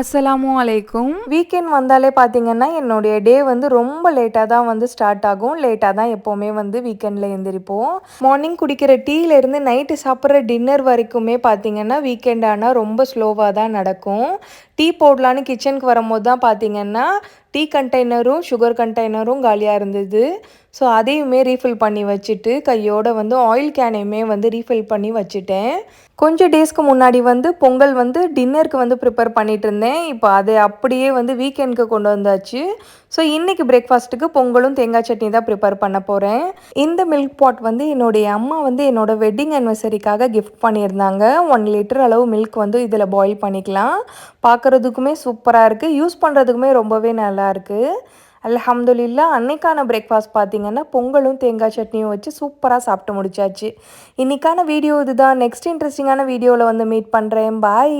அஸ்ஸலாமு அலைக்கும். வீக்கெண்ட் வந்தாலே பார்த்தீங்கன்னா, என்னுடைய டே வந்து ரொம்ப லேட்டா தான் வந்து ஸ்டார்ட் ஆகும். லேட்டா தான் எப்போவுமே வந்து வீக்கெண்டில எந்திரிப்போம். மார்னிங் குடிக்கிற டீலேருந்து நைட்டு சாப்பிட்ற டின்னர் வரைக்குமே பார்த்தீங்கன்னா, வீக்கெண்ட் ஆனா ரொம்ப ஸ்லோவா தான் நடக்கும். டீ போடலான்னு கிச்சனுக்கு வரும்போது தான் பார்த்தீங்கன்னா, டீ கண்டெய்னரும், சுகர் கண்டெய்னரும் காலியா இருந்தது. ஸோ அதையுமே ரீஃபில் பண்ணி வச்சுட்டு, கையோட வந்து ஆயில் கேனையுமே வந்து ரீஃபில் பண்ணி வச்சுட்டேன். கொஞ்சம் டேஸ்க்கு முன்னாடி வந்து பொங்கல் வந்து டின்னருக்கு வந்து ப்ரிப்பேர் பண்ணிட்டுருந்தேன். இப்போ அது அப்படியே வந்து வீக்கெண்டுக்கு கொண்டு வந்தாச்சு. ஸோ இன்னைக்கு பிரேக்ஃபாஸ்ட்டுக்கு பொங்கலும் தேங்காய் சட்னி தான் ப்ரிப்பேர் பண்ண போறேன். இந்த மில்க் பாட் வந்து என்னுடைய அம்மா வந்து என்னோட வெட்டிங் ஆனிவர்சரிக்காக கிஃப்ட் பண்ணியிருந்தாங்க. 1 லிட்டர் அளவு மில்க் வந்து இதில் பாயில் பண்ணிக்கலாம். பார்க்குறதுக்குமே சூப்பரா இருக்கு. யூஸ் பண்ணுறதுக்குமே ரொம்பவே நல்லா இருக்கு. அல்ஹம்துலில்லா அன்னைக்கான பிரேக்ஃபாஸ்ட் பார்த்தீங்கன்னா, பொங்கலும் தேங்காய் சட்னியும் வச்சு சூப்பரா சாப்பிட்டு முடிச்சாச்சு. இன்னைக்கான வீடியோ இதுதான். நெக்ஸ்ட் இன்ட்ரெஸ்டிங்கான வீடியோவில் வந்து மீட் பண்ணுறேன். பாய்.